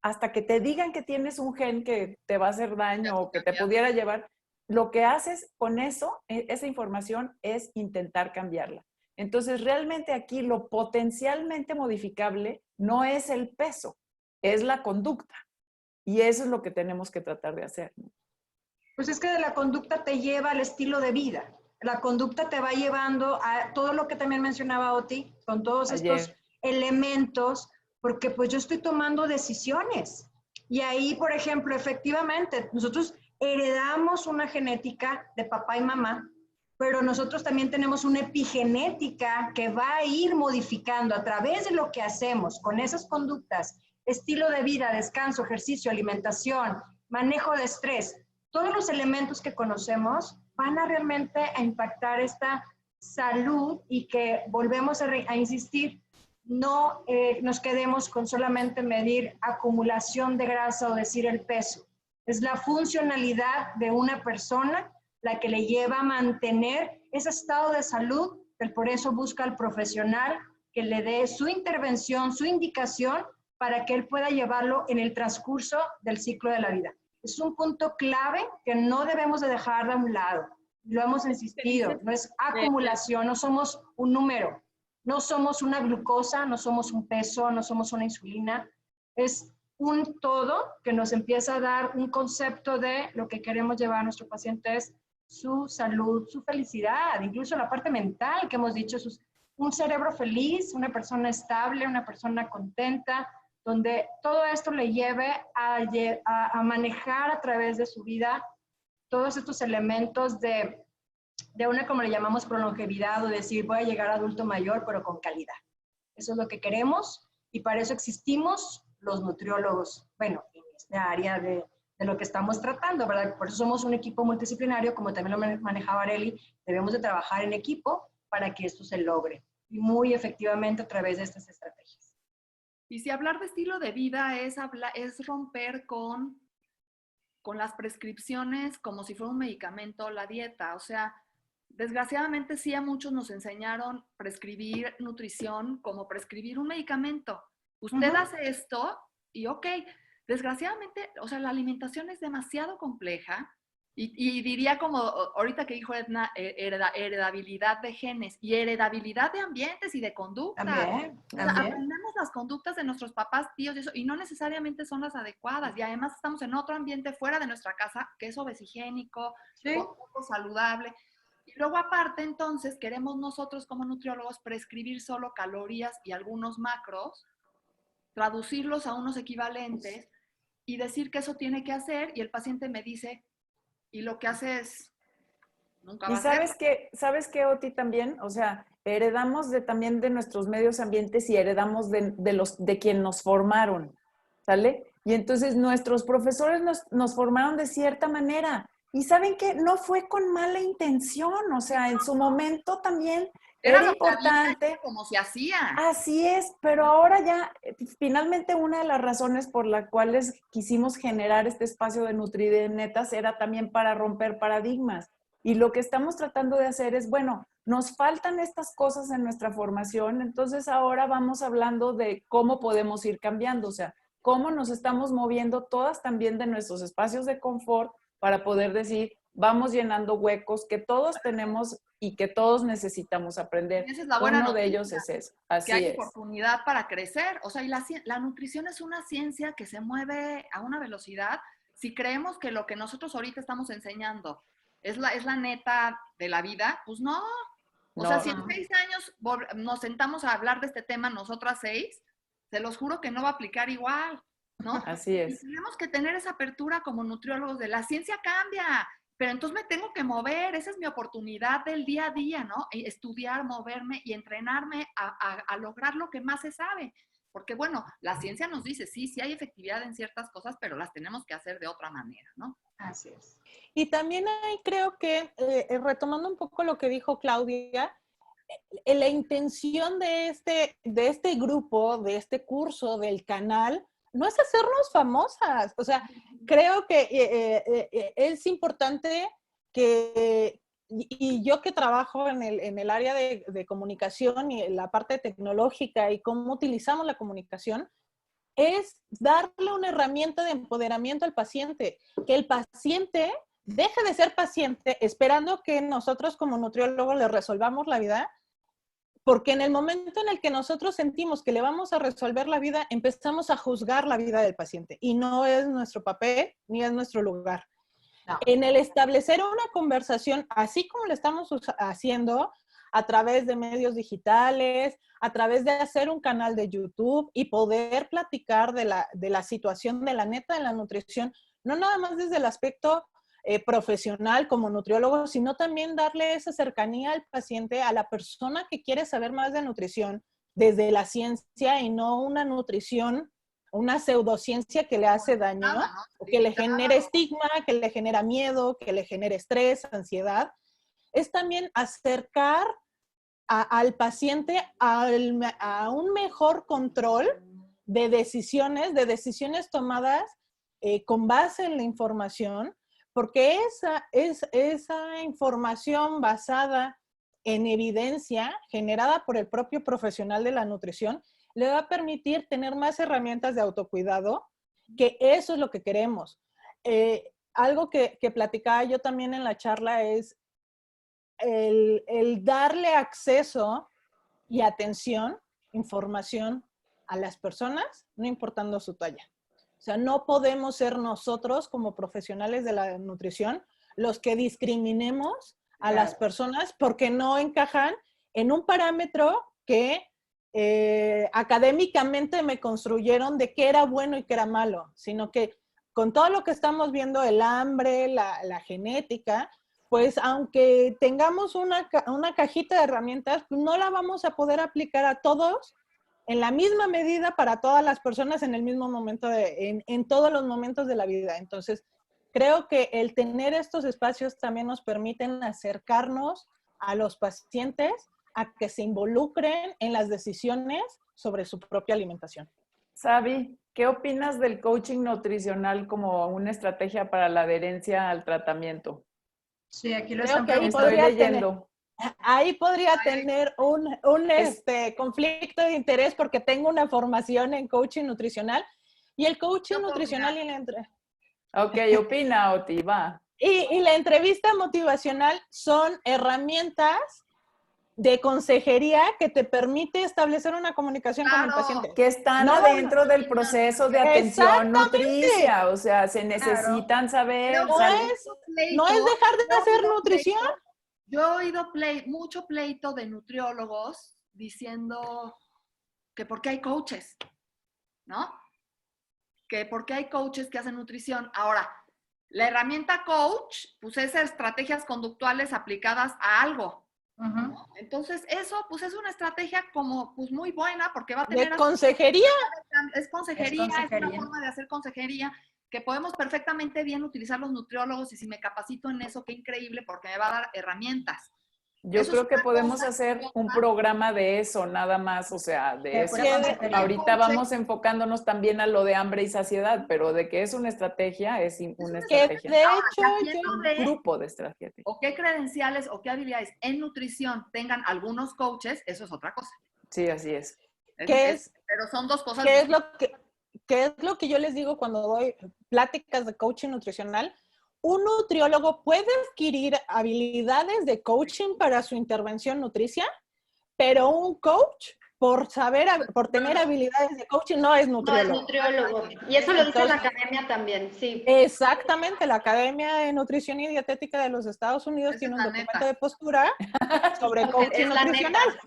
hasta que te digan que tienes un gen que te va a hacer daño o que te pudiera llevar, lo que haces con eso, esa información, es intentar cambiarla. Entonces, realmente aquí lo potencialmente modificable no es el peso, es la conducta. Y eso es lo que tenemos que tratar de hacer, ¿no? Pues es que de la conducta te lleva al estilo de vida. La conducta te va llevando a todo lo que también mencionaba Oti, con todos estos elementos, porque pues yo estoy tomando decisiones. Y ahí, por ejemplo, efectivamente, nosotros heredamos una genética de papá y mamá, pero nosotros también tenemos una epigenética que va a ir modificando a través de lo que hacemos con esas conductas, estilo de vida, descanso, ejercicio, alimentación, manejo de estrés. Todos los elementos que conocemos van a realmente a impactar esta salud y que volvemos a insistir, no nos quedemos con solamente medir acumulación de grasa o decir el peso. Es la funcionalidad de una persona la que le lleva a mantener ese estado de salud, por eso busca al profesional que le dé su intervención, su indicación, para que él pueda llevarlo en el transcurso del ciclo de la vida. Es un punto clave que no debemos de dejar de un lado. Lo hemos insistido, no es acumulación, no somos un número, no somos una glucosa, no somos un peso, no somos una insulina. Es un todo que nos empieza a dar un concepto de lo que queremos llevar a nuestro paciente es su salud, su felicidad, incluso la parte mental que hemos dicho, un cerebro feliz, una persona estable, una persona contenta, donde todo esto le lleve a manejar a través de su vida todos estos elementos de una, como le llamamos, prolongevidad, o decir, voy a llegar a adulto mayor, pero con calidad. Eso es lo que queremos y para eso existimos los nutriólogos, bueno, en esta área de lo que estamos tratando, ¿verdad? Por eso somos un equipo multidisciplinario, como también lo manejaba Arely, debemos de trabajar en equipo para que esto se logre y muy efectivamente a través de estas estrategias. Y si hablar de estilo de vida es romper con las prescripciones como si fuera un medicamento, la dieta. O sea, desgraciadamente sí a muchos nos enseñaron prescribir nutrición como prescribir un medicamento. Usted hace esto y ok, desgraciadamente, o sea, la alimentación es demasiado compleja y diría como ahorita que dijo Edna, heredabilidad de genes y heredabilidad de ambientes y de conductas. También. O sea, aprendemos las conductas de nuestros papás, tíos y eso, y no necesariamente son las adecuadas. Y además estamos en otro ambiente fuera de nuestra casa que es obesigiénico, poco saludable. Y luego aparte, entonces, queremos nosotros como nutriólogos prescribir solo calorías y algunos macros, traducirlos a unos equivalentes y decir que eso tiene que hacer y el paciente me dice, y lo que hace es, nunca va a hacer. ¿Y sabes qué, Oti, también? O sea, heredamos también de nuestros medios ambientes y heredamos de quien nos formaron, ¿sale? Y entonces nuestros profesores nos formaron de cierta manera. Y ¿saben qué? No fue con mala intención, o sea, en su momento también era importante. Como se hacía. Así es, pero ahora ya, finalmente una de las razones por las cuales quisimos generar este espacio de Nutrinetas era también para romper paradigmas. Y lo que estamos tratando de hacer es, bueno, nos faltan estas cosas en nuestra formación, entonces ahora vamos hablando de cómo podemos ir cambiando, o sea, cómo nos estamos moviendo todas también de nuestros espacios de confort para poder decir, vamos llenando huecos que todos tenemos y que todos necesitamos aprender. Esa es la buena Uno de noticia, ellos es eso. Así que hay es. oportunidad para crecer. O sea, y la nutrición es una ciencia que se mueve a una velocidad. Si creemos que lo que nosotros ahorita estamos enseñando es la neta de la vida, pues no. O sea, si en 6 años nos sentamos a hablar de este tema nosotras 6, se los juro que no va a aplicar igual, ¿no? Así es. Y tenemos que tener esa apertura como nutriólogos de la ciencia cambia, pero entonces me tengo que mover, esa es mi oportunidad del día a día, ¿no? Estudiar, moverme y entrenarme a lograr lo que más se sabe. Porque bueno, la ciencia nos dice, sí hay efectividad en ciertas cosas, pero las tenemos que hacer de otra manera, ¿no? Así es. Y también ahí creo que, retomando un poco lo que dijo Claudia, la intención de este grupo, de este curso, del canal, no es hacernos famosas. O sea, creo que es importante que, y yo que trabajo en el área de comunicación y en la parte tecnológica y cómo utilizamos la comunicación, es darle una herramienta de empoderamiento al paciente, que el paciente deje de ser paciente esperando que nosotros como nutriólogos le resolvamos la vida, porque en el momento en el que nosotros sentimos que le vamos a resolver la vida, empezamos a juzgar la vida del paciente y no es nuestro papel ni es nuestro lugar. No. En el establecer una conversación, así como lo estamos haciendo a través de medios digitales, a través de hacer un canal de YouTube y poder platicar de la situación de la neta de la nutrición, no nada más desde el aspecto profesional como nutriólogo, sino también darle esa cercanía al paciente, a la persona que quiere saber más de nutrición desde la ciencia y no una nutrición, una pseudociencia que le hace daño, o que le genera estigma, que le genera miedo, que le genera estrés, ansiedad. Es también acercar al paciente a un mejor control de decisiones tomadas con base en la información, porque esa información basada en evidencia generada por el propio profesional de la nutrición le va a permitir tener más herramientas de autocuidado, que eso es lo que queremos. Algo que platicaba yo también en la charla es el darle acceso y atención, información a las personas, no importando su talla. O sea, no podemos ser nosotros como profesionales de la nutrición los que discriminemos a las personas porque no encajan en un parámetro que académicamente me construyeron de qué era bueno y qué era malo, sino que con todo lo que estamos viendo, el hambre, la genética, pues aunque tengamos una cajita de herramientas, no la vamos a poder aplicar a todos en la misma medida para todas las personas en el mismo momento, en todos los momentos de la vida. Entonces, creo que el tener estos espacios también nos permiten acercarnos a los pacientes a que se involucren en las decisiones sobre su propia alimentación. Sabi, ¿qué opinas del coaching nutricional como una estrategia para la adherencia al tratamiento? Sí, aquí lo Creo están que ahí Estoy leyendo. Ahí podría tener un conflicto de interés porque tengo una formación en coaching nutricional y el coaching nutricional Ok, opina, Oti, va. y la entrevista motivacional son herramientas de consejería que te permite establecer una comunicación con el paciente. Que están adentro del proceso de atención nutricia, o sea, se necesitan saber. No es dejar de hacer nutrición. Yo he oído mucho pleito de nutriólogos diciendo que por qué hay coaches, ¿no? Que por qué hay coaches que hacen nutrición. Ahora, la herramienta coach, pues es estrategias conductuales aplicadas a algo. ¿No? Entonces, eso pues es una estrategia como pues muy buena porque va a tener... ¿De consejería? Es consejería, es una forma de hacer consejería que podemos perfectamente bien utilizar los nutriólogos y si me capacito en eso, qué increíble porque me va a dar herramientas. Yo creo que podemos hacer un programa de eso, nada más, o sea, de eso. Ahorita vamos enfocándonos también a lo de hambre y saciedad, pero de que es una estrategia, es una estrategia. De hecho, un grupo de estrategias. O qué credenciales o qué habilidades en nutrición tengan algunos coaches, eso es otra cosa. Sí, así es. Pero son dos cosas. ¿Qué es lo que yo les digo cuando doy pláticas de coaching nutricional? Un nutriólogo puede adquirir habilidades de coaching para su intervención nutricia, pero un coach, por tener habilidades de coaching, no es nutriólogo. No es nutriólogo. Y eso lo dice la academia también, sí. Exactamente. La Academia de Nutrición y Dietética de los Estados Unidos tiene un documento de postura sobre coaching nutricional.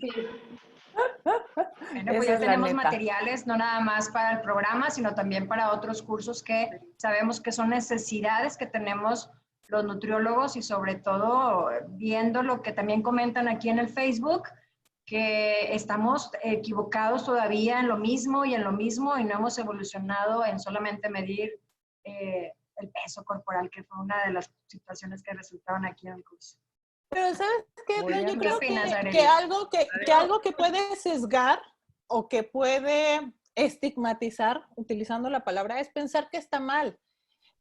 Bueno, pues ya tenemos materiales, no nada más para el programa, sino también para otros cursos que sabemos que son necesidades que tenemos los nutriólogos y sobre todo viendo lo que también comentan aquí en el Facebook, que estamos equivocados todavía en lo mismo y no hemos evolucionado en solamente medir el peso corporal, que fue una de las situaciones que resultaron aquí en el curso. Pero ¿sabes qué? Yo creo que algo que puede sesgar o que puede estigmatizar, utilizando la palabra, es pensar que está mal.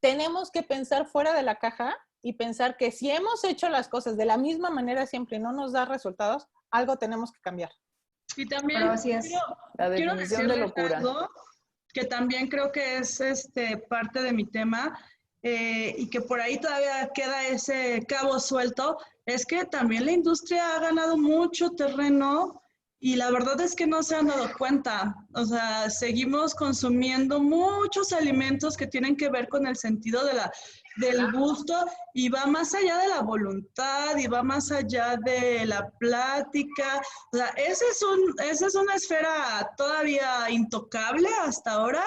Tenemos que pensar fuera de la caja y pensar que si hemos hecho las cosas de la misma manera siempre y no nos da resultados, algo tenemos que cambiar. Y también la definición de locura. Algo que también creo que es parte de mi tema y que por ahí todavía queda ese cabo suelto, es que también la industria ha ganado mucho terreno y la verdad es que no se han dado cuenta. O sea, seguimos consumiendo muchos alimentos que tienen que ver con el sentido del gusto y va más allá de la voluntad y va más allá de la plática. O sea, esa es una esfera todavía intocable hasta ahora,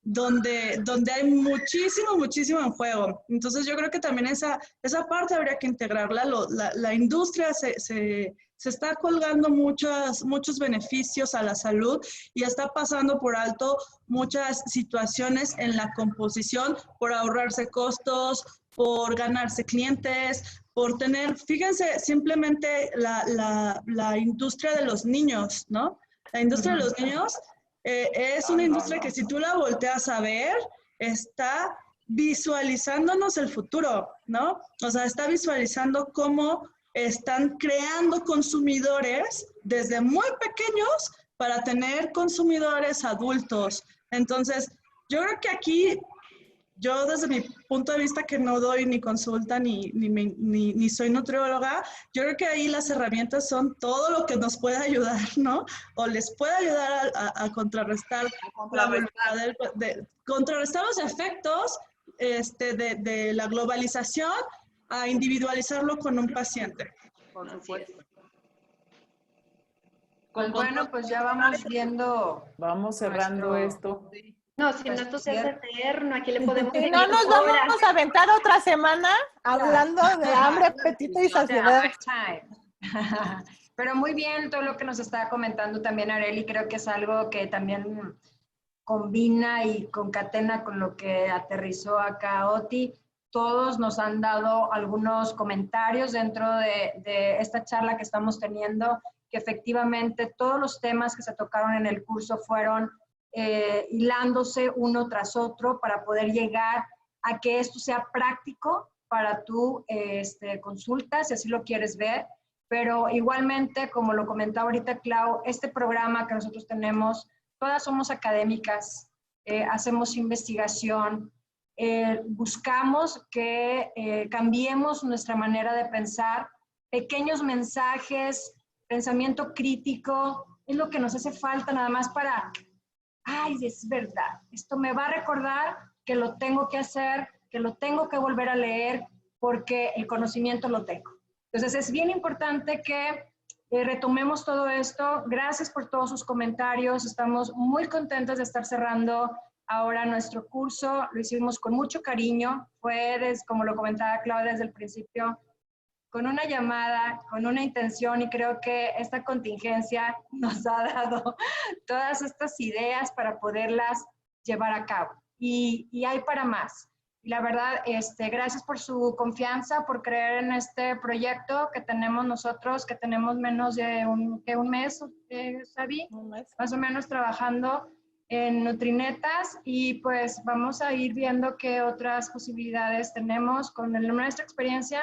donde hay muchísimo en juego. Entonces yo creo que también esa parte habría que integrarla. La industria se está colgando muchos beneficios a la salud y está pasando por alto muchas situaciones en la composición por ahorrarse costos, por ganarse clientes, por tener, fíjense, simplemente la industria de los niños, ¿no? La industria de los niños es una industria que si tú la volteas a ver, está visualizándonos el futuro, ¿no? O sea, está visualizando cómo están creando consumidores desde muy pequeños para tener consumidores adultos. Entonces, yo creo que aquí, yo desde mi punto de vista que no doy ni consulta ni soy nutrióloga, yo creo que ahí las herramientas son todo lo que nos puede ayudar, ¿no? O les puede ayudar a contrarrestar, contrarrestar los efectos de la globalización a individualizarlo con un paciente. Por supuesto. Bueno, pues ya vamos viendo. Vamos cerrando esto. Sí. No, si no, esto se hace eterno. Aquí le podemos Y seguir no nos horas. vamos a aventar otra semana hablando de hambre, apetito y saciedad. Pero muy bien todo lo que nos estaba comentando también Arely, creo que es algo que también combina y concatena con lo que aterrizó acá Oti. Todos nos han dado algunos comentarios dentro de esta charla que estamos teniendo, que efectivamente todos los temas que se tocaron en el curso fueron hilándose uno tras otro para poder llegar a que esto sea práctico para tu consulta, si así lo quieres ver. Pero igualmente, como lo comentaba ahorita Clau, este programa que nosotros tenemos, todas somos académicas, hacemos investigación, buscamos que cambiemos nuestra manera de pensar, pequeños mensajes, pensamiento crítico, es lo que nos hace falta nada más para, ay, es verdad, esto me va a recordar que lo tengo que hacer, que lo tengo que volver a leer, porque el conocimiento lo tengo. Entonces es bien importante que retomemos todo esto. Gracias por todos sus comentarios, estamos muy contentos de estar cerrando ahora nuestro curso, lo hicimos con mucho cariño, fue, como lo comentaba Claudia desde el principio, con una llamada, con una intención, y creo que esta contingencia nos ha dado todas estas ideas para poderlas llevar a cabo. Y hay para más. Y la verdad, gracias por su confianza, por creer en este proyecto que tenemos nosotros, que tenemos menos de un mes, Sabi, más o menos trabajando en Nutrinetas, y pues vamos a ir viendo qué otras posibilidades tenemos con nuestra experiencia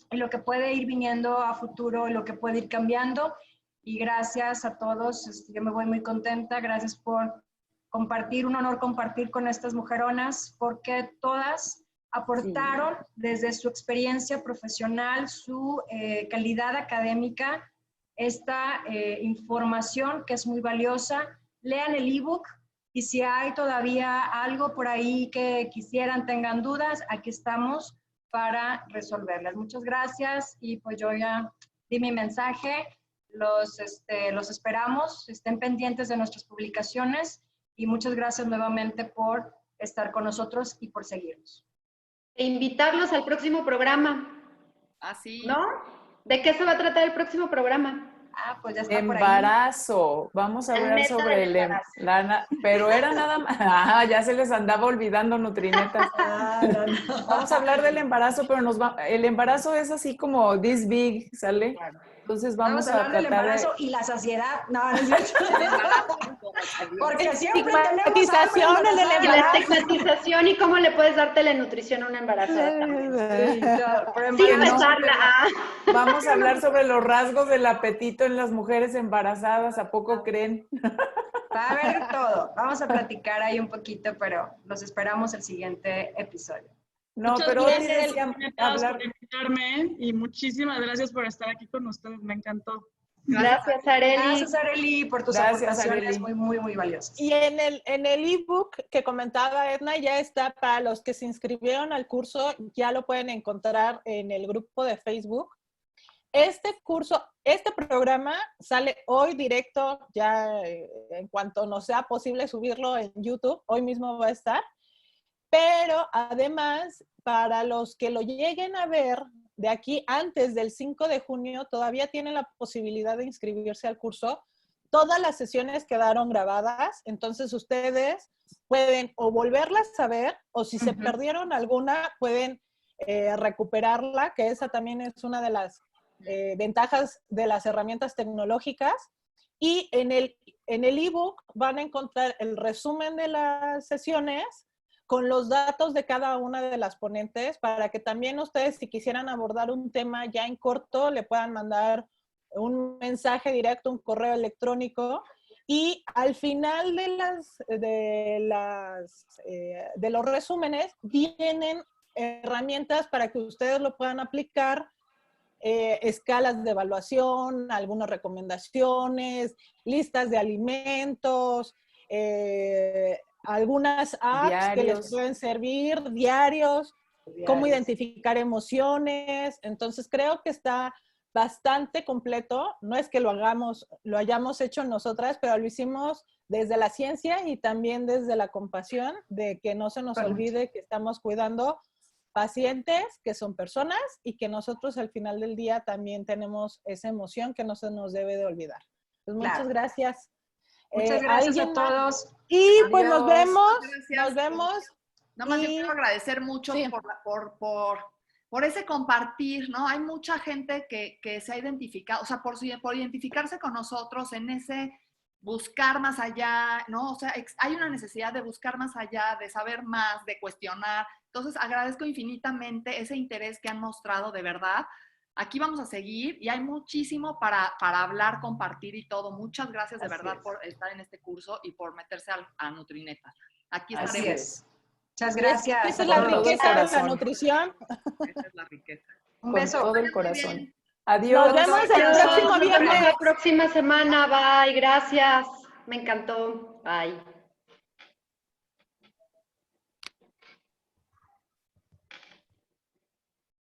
y lo que puede ir viniendo a futuro y lo que puede ir cambiando. Y gracias a todos, yo me voy muy contenta, gracias por compartir, un honor compartir con estas mujeronas, porque todas aportaron desde su experiencia profesional, su calidad académica, esta información que es muy valiosa. Lean el ebook, y si hay todavía algo por ahí que quisieran, tengan dudas, aquí estamos para resolverlas. Muchas gracias, y pues yo ya di mi mensaje, los esperamos, estén pendientes de nuestras publicaciones, y muchas gracias nuevamente por estar con nosotros y por seguirnos. E invitarlos al próximo programa. Así. ¿No? ¿De qué se va a tratar el próximo programa? Ah, pues ya está por ahí. Embarazo. Vamos a hablar sobre el embarazo. Pero era nada más. Ah, ya se les andaba olvidando Nutrinetas. No. Vamos a hablar del embarazo, pero el embarazo es así como this big, ¿sale? Claro. Entonces vamos a hablar del tratar embarazo y la saciedad. No, no es cierto. Porque siempre tenemos Estigmatización en el Y la estigmatización y cómo le puedes dar telenutrición a una embarazada también. Sin besarla. Vamos a hablar sobre los rasgos del apetito en las mujeres embarazadas. ¿A poco creen? Va a haber todo. Vamos a platicar ahí un poquito, pero los esperamos el siguiente episodio. No, Muchas pero gracias, hoy decía hablar. por invitarme, y muchísimas gracias por estar aquí con ustedes, me encantó. Gracias, Arely. Gracias, Arely, por tus aportaciones muy, muy, muy valiosas. Y en el ebook que comentaba Edna, ya está para los que se inscribieron al curso, ya lo pueden encontrar en el grupo de Facebook. Este curso, este programa sale hoy directo, ya en cuanto nos sea posible subirlo en YouTube, hoy mismo va a estar. Pero además, para los que lo lleguen a ver de aquí antes del 5 de junio, todavía tienen la posibilidad de inscribirse al curso. Todas las sesiones quedaron grabadas, entonces ustedes pueden o volverlas a ver, o si se perdieron alguna, pueden recuperarla, que esa también es una de las ventajas de las herramientas tecnológicas. Y en el ebook van a encontrar el resumen de las sesiones con los datos de cada una de las ponentes para que también ustedes, si quisieran abordar un tema ya en corto, le puedan mandar un mensaje directo, un correo electrónico. Y al final de los resúmenes vienen herramientas para que ustedes lo puedan aplicar, escalas de evaluación, algunas recomendaciones, listas de alimentos, algunas apps que les pueden servir, diarios, cómo identificar emociones. Entonces creo que está bastante completo. No es que lo hayamos hecho nosotras, pero lo hicimos desde la ciencia y también desde la compasión, de que no se nos olvide que estamos cuidando pacientes, que son personas, y que nosotros al final del día también tenemos esa emoción que no se nos debe de olvidar. Pues muchas gracias. Muchas gracias a todos. Y Adiós. pues nos vemos. Gracias. Nos vemos. Nada más yo quiero agradecer mucho sí, por ese compartir, ¿no? Hay mucha gente que se ha identificado, o sea, por identificarse con nosotros en ese buscar más allá, ¿no? O sea, hay una necesidad de buscar más allá, de saber más, de cuestionar. Entonces, agradezco infinitamente ese interés que han mostrado, de verdad. Aquí vamos a seguir y hay muchísimo para hablar, compartir y todo. Muchas gracias de verdad por estar en este curso y por meterse a Nutrineta. Aquí estaremos. Así es. Muchas gracias. Esa es la riqueza de la nutrición. Esa es la riqueza. Un beso. Con todo el corazón. Adiós. Nos vemos el próximo Nos vemos viernes. la próxima semana. Bye. Gracias. Me encantó. Bye.